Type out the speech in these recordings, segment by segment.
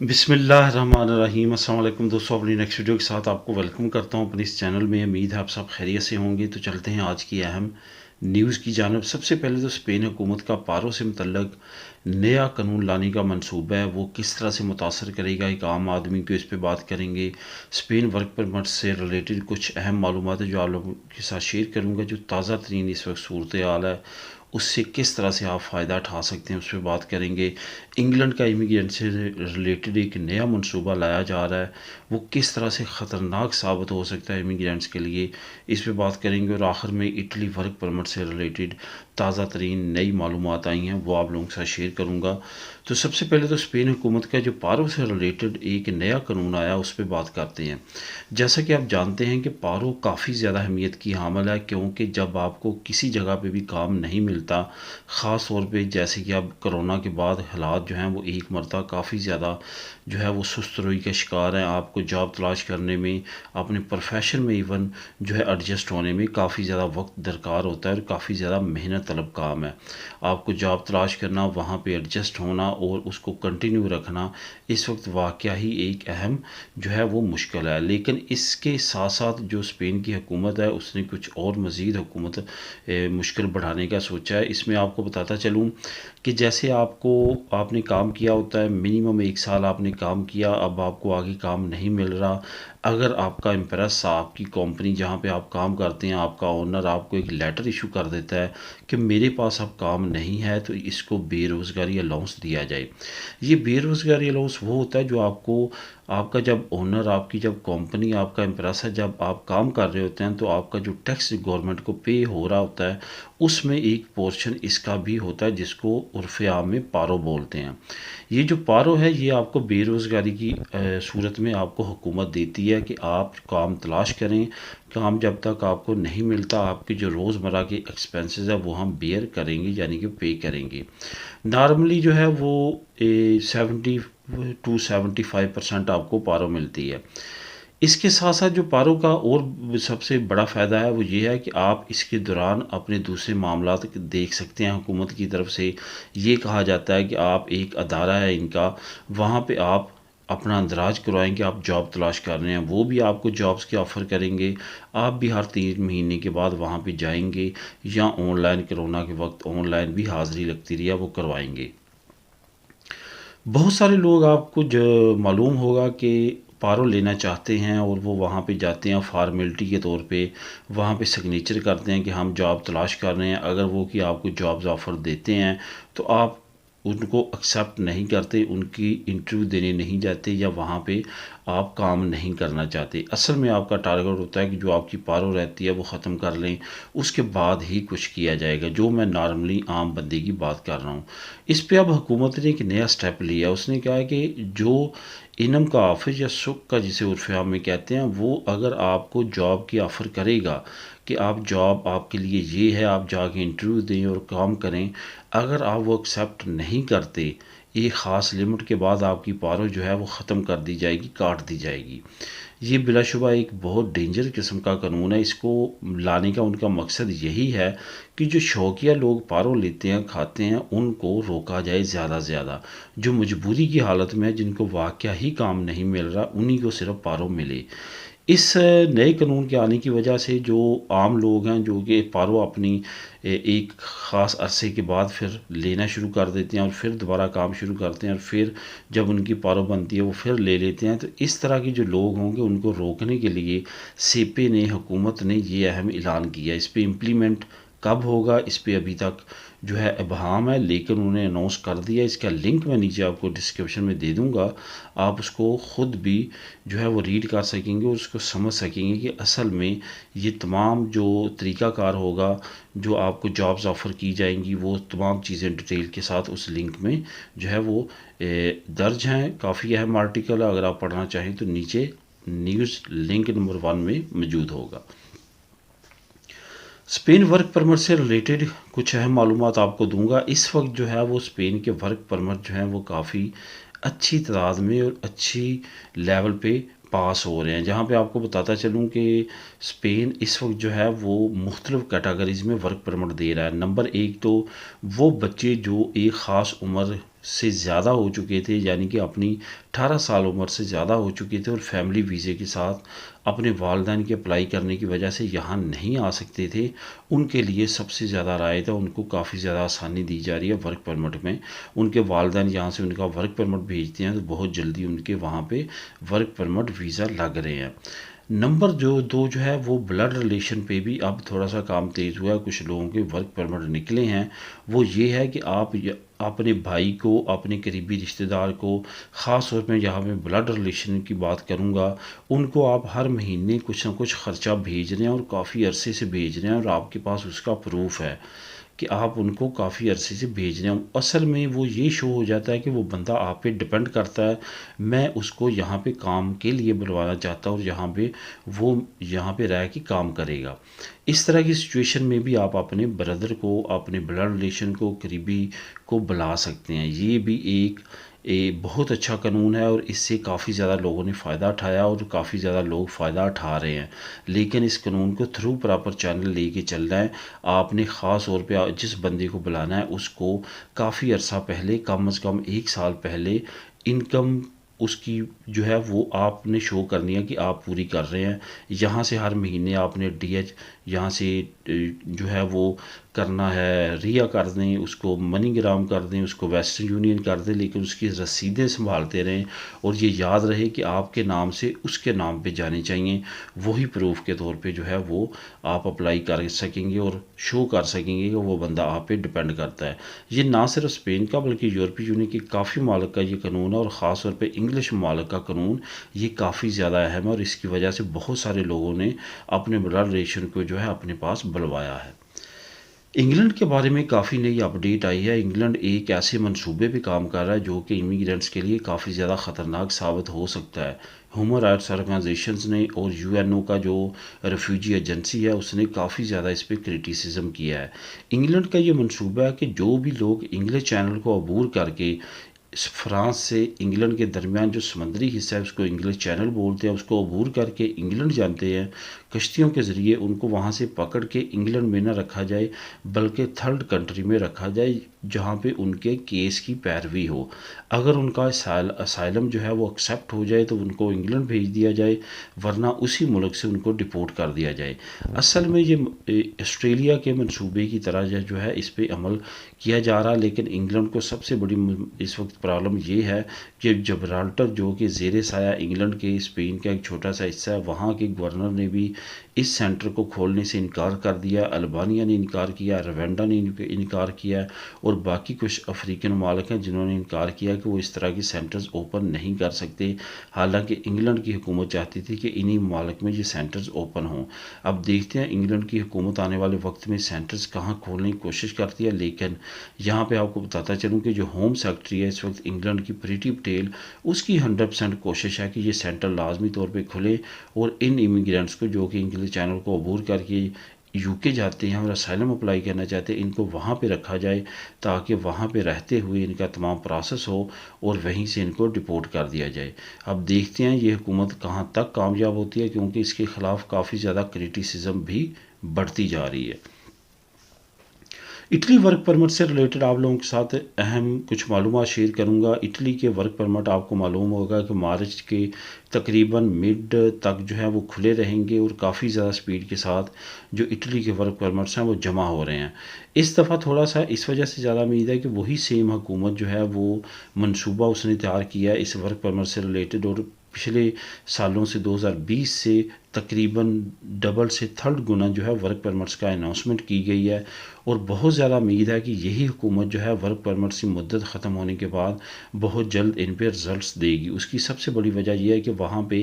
बिस्मिल्लाहिर्रहमानिर्रहीम। अस्सलाम वालेकुम दोस्तों, अपनी नेक्स्ट वीडियो के साथ आपको वेलकम करता हूं अपने इस चैनल में। उम्मीद है आप सब खैरियत से होंगे। तो चलते हैं आज की अहम न्यूज़ की जानब। सबसे पहले तो स्पेन हुकूमत का पारों से मुतल्लक नया कानून लाने का मनसूबा है, वो किस तरह से मुतासर करेगा एक आम आदमी को, इस पर बात करेंगे। स्पेन वर्क परमिट से रिलेटेड कुछ अहम मालूमात है जो आप लोगों के साथ शेयर करूँगा। जो ताज़ा तरीन इस वक्त सूरत हाल है उससे किस तरह से आप फ़ायदा उठा सकते हैं उस पर बात करेंगे। इंग्लैंड का इमिग्रेंट से रिलेटेड एक नया मनसूबा लाया जा रहा है, वो किस तरह से ख़तरनाक साबित हो सकता है इमिग्रेंट्स के लिए, इस पर बात करेंगे। और आखिर में इटली वर्क परमिट से रिलेटेड ताज़ा तरीन नई मालूमात आई हैं, वो आप लोगों के साथ शेयर करूँगा। तो सबसे पहले तो स्पेन हुकूमत का जो पारो से रिलेटेड एक नया कानून आया उस पर बात करते हैं। जैसा कि आप जानते हैं कि पारो काफ़ी ज़्यादा अहमियत की हामिल है, क्योंकि जब आपको किसी जगह पे भी काम नहीं मिलता, ख़ास तौर पे जैसे कि अब कोरोना के बाद हालात जो हैं वो एक मरतबा काफ़ी ज़्यादा जो है वो सुस्त रोई का शिकार हैं। आपको जॉब तलाश करने में, अपने प्रोफेशन में इवन जो है एडजस्ट होने में काफ़ी ज़्यादा वक्त दरकार होता है और काफ़ी ज़्यादा मेहनत तलब काम है। आपको जॉब तलाश करना, वहाँ पे एडजस्ट होना और उसको कंटिन्यू रखना इस वक्त वाकया ही एक अहम जो है वो मुश्किल है। लेकिन इसके साथ साथ जो स्पेन की हुकूमत है उसने कुछ और मज़ीद हुकूमत मुश्किल बढ़ाने का सोचा है। इसमें आपको बताता चलूँ कि जैसे आपने काम किया होता है, मिनिमम 1 साल आपने काम किया, अब आपको आगे काम नहीं मिल रहा। अगर आपका एम्प्रेस, आपकी कंपनी जहाँ पे आप काम करते हैं, आपका ओनर आपको एक लेटर इशू कर देता है कि मेरे पास अब काम नहीं है, तो इसको बेरोज़गारी अलाउंस दिया जाए। ये बेरोज़गारी अलाउंस वो होता है जो आपको, आपका जब ओनर, आपकी जब कंपनी, आपका एम्प्रेस है, जब आप काम कर रहे होते हैं तो आपका जो टैक्स गवर्नमेंट को पे हो रहा होता है उसमें एक पोर्शन इसका भी होता है, जिसको उर्फ़ आम में पारो बोलते हैं। ये जो पारो है ये आपको बेरोज़गारी की सूरत में आपको हुकूमत देती है कि आप काम तलाश करें। काम जब तक आपको नहीं मिलता, आपकी जो रोज़मर्रा के एक्सपेंसेस है वो हम बेयर करेंगे, यानी कि पे करेंगे। नॉर्मली जो है वो 70 to 75% आपको पारो मिलती है। इसके साथ साथ जो पारो का और सबसे बड़ा फ़ायदा है वो ये है कि आप इसके दौरान अपने दूसरे मामलात देख सकते हैं। हुकूमत की तरफ से ये कहा जाता है कि आप, एक अदारा है इनका, वहाँ पे आप अपना अंदराज करवाएं कि आप जॉब तलाश कर रहे हैं, वो भी आपको जॉब्स के ऑफ़र करेंगे। आप भी हर 3 महीने के बाद वहाँ पे जाएंगे, या ऑनलाइन, कोरोना के वक्त ऑनलाइन भी हाज़िरी लगती रही है वो करवाएंगे। बहुत सारे लोग, आपको जो मालूम होगा कि पारो लेना चाहते हैं और वो वहाँ पे जाते हैं फार्मेलिटी के तौर पे, वहाँ पे सिग्नेचर करते हैं कि हम जॉब तलाश कर रहे हैं। अगर वो कि आपको जॉब्स ऑफ़र देते हैं तो आप उनको एक्सेप्ट नहीं करते, उनकी इंटरव्यू देने नहीं जाते, या वहाँ पे आप काम नहीं करना चाहते। असल में आपका टारगेट होता है कि जो आपकी पारो रहती है वो ख़त्म कर लें, उसके बाद ही कुछ किया जाएगा, जो मैं नॉर्मली आम बंदे की बात कर रहा हूँ। इस पे अब हुकूमत ने एक नया स्टेप लिया। उसने कहा है कि जो इनम का ऑफिस या सुख का, जिसे उर्फ़ आम में कहते हैं, वो अगर आपको जॉब की ऑफ़र करेगा कि आप जॉब, आपके लिए ये है, आप जाके इंटरव्यू दें और काम करें, अगर आप वो एक्सेप्ट नहीं करते, एक ख़ास लिमिट के बाद आपकी पारो जो है वो ख़त्म कर दी जाएगी, काट दी जाएगी। ये बिलाशुबा एक बहुत डेंजर किस्म का कानून है। इसको लाने का उनका मकसद यही है कि जो शौकिया लोग पारो लेते हैं, खाते हैं, उनको रोका जाए ज़्यादा से ज़्यादा। जो मजबूरी की हालत में है, जिनको वाकया ही काम नहीं मिल रहा, उन्हीं को सिर्फ पारो मिले। इस नए कानून के आने की वजह से जो आम लोग हैं, जो कि पारो अपनी एक ख़ास अरसे के बाद फिर लेना शुरू कर देते हैं और फिर दोबारा काम शुरू करते हैं, और फिर जब उनकी पारो बनती है वो फिर ले लेते हैं। तो इस तरह के जो लोग होंगे उनको रोकने के लिए सेपे ने, हुकूमत ने ये अहम ऐलान किया। इस पे इम्प्लीमेंट कब होगा इस पे अभी तक जो है इबहम है, लेकिन उन्होंने अनाउंस कर दिया। इसका लिंक मैं नीचे आपको डिस्क्रिप्शन में दे दूंगा, आप उसको ख़ुद भी जो है वो रीड कर सकेंगे और उसको समझ सकेंगे कि असल में ये तमाम जो तरीक़ाकार होगा, जो आपको जॉब्स ऑफ़र की जाएंगी, वो तमाम चीज़ें डिटेल के साथ उस लिंक में जो है वो दर्ज हैं। काफ़ी अहम आर्टिकल है, अगर आप पढ़ना चाहें तो नीचे न्यूज़ लिंक नंबर 1 में मौजूद होगा। स्पेन वर्क परमिट से रिलेटेड कुछ अहम मालूमात आपको दूंगा। इस वक्त जो है वो स्पेन के वर्क परमिट जो हैं वो काफ़ी अच्छी तादाद में और अच्छी लेवल पे पास हो रहे हैं। जहाँ पे आपको बताता चलूँ कि स्पेन इस वक्त जो है वो मुख्तलिफ़ कैटेगरीज़ में वर्क परमिट दे रहा है। नंबर 1 तो वो बच्चे जो एक ख़ास उम्र से ज़्यादा हो चुके थे, यानी कि अपनी 18 साल उम्र से ज़्यादा हो चुके थे और फैमिली वीज़े के साथ अपने वालदैन की अप्लाई करने की वजह से यहाँ नहीं आ सकते थे, उनके लिए सबसे ज़्यादा राय था, उनको काफ़ी ज़्यादा आसानी दी जा रही है वर्क परमिट में। उनके वालदैन यहाँ से उनका वर्क परमिट भेजते हैं तो बहुत जल्दी उनके वहाँ पे वर्क परमिट वीज़ा लग रहे हैं। नंबर जो 2 जो है वो ब्लड रिलेशन पे भी अब थोड़ा-सा काम तेज़ हुआ है, कुछ लोगों के वर्क परमिट निकले हैं। वो ये है कि आप अपने भाई को, अपने करीबी रिश्तेदार को, ख़ास तौर पे यहाँ मैं ब्लड रिलेशन की बात करूँगा, उनको आप हर महीने कुछ ना कुछ ख़र्चा भेज रहे हैं और काफ़ी अरसे से भेज रहे हैं और आपके पास उसका प्रूफ़ है कि आप उनको काफ़ी अरसे से भेज रहे हैं। असल में वो ये शो हो जाता है कि वो बंदा आप पे डिपेंड करता है, मैं उसको यहाँ पे काम के लिए बुलवाना चाहता हूँ और वो यहाँ पे रह के काम करेगा। इस तरह की सिचुएशन में भी आप अपने ब्रदर को, अपने ब्लड रिलेशन को, करीबी को बुला सकते हैं। ये भी बहुत अच्छा कानून है और इससे काफ़ी ज़्यादा लोगों ने फ़ायदा उठाया और काफ़ी ज़्यादा लोग फ़ायदा उठा रहे हैं। लेकिन इस कानून को थ्रू प्रॉपर चैनल लेके चलना है। आपने ख़ास तौर पे जिस बंदे को बुलाना है उसको काफ़ी अर्सा पहले, कम से कम 1 साल पहले इनकम उसकी जो है वो आपने शो करनी है कि आप पूरी कर रहे हैं। यहाँ से हर महीने आपने डीएच यहाँ से जो है वो करना है, रिया कर दें, उसको मनीग्राम कर दें, उसको वेस्टर्न यूनियन कर दें, लेकिन उसकी रसीदें संभालते रहें और ये याद रहे कि आपके नाम से उसके नाम पे जानी चाहिए। वही प्रूफ के तौर पे जो है वो आप अप्लाई कर सकेंगे और शो कर सकेंगे कि वो बंदा आप पे डिपेंड करता है। ये ना सिर्फ स्पेन का बल्कि यूरोपीय यूनियन के काफ़ी मुमालिक का ये कानून है और ख़ास तौर पे इंग्लिश मुमालिक का कानून ये काफ़ी ज़्यादा अहम है और इसकी वजह से बहुत सारे लोगों ने अपने ब्लड रिलेशन को जो है अपने पास बुलवाया है। इंग्लैंड के बारे में काफ़ी नई अपडेट आई है। इंग्लैंड एक ऐसे मंसूबे पे काम कर रहा है जो कि इमिग्रेंट्स के लिए काफ़ी ज़्यादा ख़तरनाक साबित हो सकता है। ह्यूमन राइट्स ऑर्गेनाइजेशंस ने और यूएनओ का जो रेफ्यूजी एजेंसी है उसने काफ़ी ज़्यादा इस पर क्रिटिसिज्म किया है। इंग्लैंड का ये मंसूबा है कि जो भी लोग इंग्लिश चैनल को अबूर करके फ्रांस से इंग्लैंड के दरमियान जो समंदरी हिस्सा है उसको इंग्लिश चैनल बोलते हैं, उसको अबूर करके इंग्लैंड जाते हैं, कश्तियों के ज़रिए उनको वहाँ से पकड़ के इंग्लैंड में ना रखा जाए बल्कि थर्ड कंट्री में रखा जाए जहाँ पे उनके केस की पैरवी हो। अगर उनका असाइलम जो है वो एक्सेप्ट हो जाए तो उनको इंग्लैंड भेज दिया जाए, वरना उसी मुल्क से उनको डिपोर्ट कर दिया जाए। असल में ये ऑस्ट्रेलिया के मंसूबे की तरह जो है इस पर अमल किया जा रहा है, लेकिन इंग्लैंड को सबसे बड़ी इस वक्त प्रॉब्लम ये है कि जबराल्टर जो कि ज़ेरे साया इंग्लैंड के स्पेन का एक छोटा सा हिस्सा है, वहाँ के गवर्नर ने भी इस सेंटर को खोलने से इनकार कर दिया। अल्बानिया ने इनकार किया, रवांडा ने इनकार किया और बाकी कुछ अफ्रीकन ममालिक हैं जिन्होंने इनकार किया कि वो इस तरह के सेंटर्स ओपन नहीं कर सकते। हालांकि इंग्लैंड की हुकूमत चाहती थी कि इन्हीं ममालिक में ये सेंटर्स ओपन हों। अब देखते हैं इंग्लैंड की हुकूमत आने वाले वक्त में सेंटर्स कहाँ खोलने की कोशिश करती है। लेकिन यहाँ पे आपको बताता चलूँ कि जो होम सेक्रेटरी है इस वक्त इंग्लैंड की, प्रीति पटेल, उसकी 100% कोशिश है कि ये सेंटर लाजमी तौर पे खुले और इन इमिग्रेंट्स को जो कि इंग्लिश चैनल को अबूर करके यूके जाते हैं और असाइलम अप्लाई करना चाहते हैं, इनको वहाँ पे रखा जाए ताकि वहाँ पे रहते हुए इनका तमाम प्रोसेस हो और वहीं से इनको डिपोर्ट कर दिया जाए। अब देखते हैं ये हुकूमत कहाँ तक कामयाब होती है, क्योंकि इसके ख़िलाफ़ काफ़ी ज़्यादा क्रिटिसिज्म भी बढ़ती जा रही है। इटली वर्क परमिट से रिलेटेड आप लोगों के साथ अहम कुछ मालूमात शेयर करूंगा। इटली के वर्क परमिट आपको मालूम होगा कि मार्च के तकरीबन मिड तक जो है वो खुले रहेंगे और काफ़ी ज़्यादा स्पीड के साथ जो इटली के वर्क परमिट्स हैं वो जमा हो रहे हैं। इस दफ़ा थोड़ा सा इस वजह से ज़्यादा उम्मीद है कि वही सेम हुकूमत जो है वो मनसूबा उसने तैयार किया है इस वर्क परमिट से रिलेटेड और पिछले सालों से 2020 से तकरीबन डबल से थर्ड गुना जो है वर्क परमिट्स का अनाउंसमेंट की गई है और बहुत ज़्यादा उम्मीद है कि यही हुकूमत जो है वर्क परमिट्स की मुद्दत ख़त्म होने के बाद बहुत जल्द इन पे रिज़ल्ट्स देगी। उसकी सबसे बड़ी वजह यह है कि वहाँ पे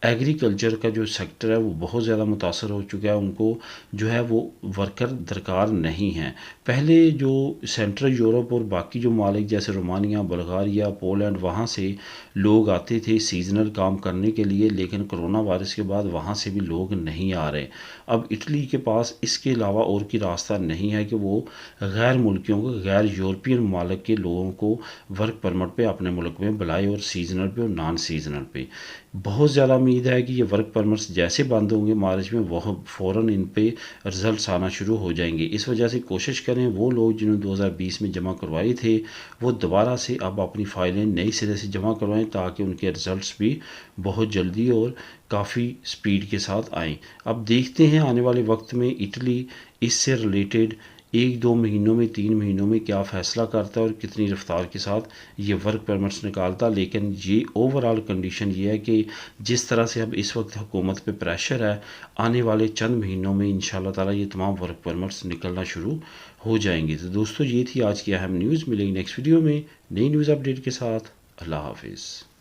एग्रीकल्चर का जो सेक्टर है वो बहुत ज़्यादा मुतासर हो चुका है, उनको जो है वो वर्कर दरकार नहीं है। पहले जो सेंट्रल यूरोप और बाकी जो ममालिक जैसे रोमानिया, बल्गारिया, पोलैंड, वहाँ से लोग आते थे सीजनल काम करने के लिए, लेकिन कोरोना वायरस के बाद वहाँ से भी लोग नहीं आ रहे। अब इटली के पास इसके अलावा और की रास्ता नहीं है कि वो गैर मुल्कियों को, गैर यूरोपियन ममालिक के लोगों को वर्क परमिट पे अपने मुल्क में बुलाए और सीजनल पे और नॉन सीजनल पे। बहुत ज़्यादा उम्मीद है कि ये वर्क परमिट्स जैसे बंद होंगे मार्च में, वह फ़ौरन इन पे रिज़ल्ट्स आना शुरू हो जाएंगे। इस वजह से कोशिश करें वो लोग जिन्होंने 2020 में जमा करवाए थे वो दोबारा से अब अपनी फ़ाइलें नई सिरे से जमा करवाएं, ताकि उनके रिज़ल्ट्स भी बहुत जल्दी और काफ़ी स्पीड के साथ आएँ। अब देखते हैं आने वाले वक्त में इटली इससे रिलेटेड 1-2 महीनों में, 3 महीनों में क्या फ़ैसला करता है और कितनी रफ्तार के साथ ये वर्क परमिट्स निकालता। लेकिन ये ओवरऑल कंडीशन ये है कि जिस तरह से अब इस वक्त हुकूमत पे प्रेशर है, आने वाले चंद महीनों में इंशाल्लाह ताला ये तमाम वर्क परमिट्स निकलना शुरू हो जाएंगे। तो दोस्तों, ये थी आज की अहम न्यूज़। मिलेंगे नेक्स्ट वीडियो में नई न्यूज़ अपडेट के साथ। अल्लाह हाफिज़।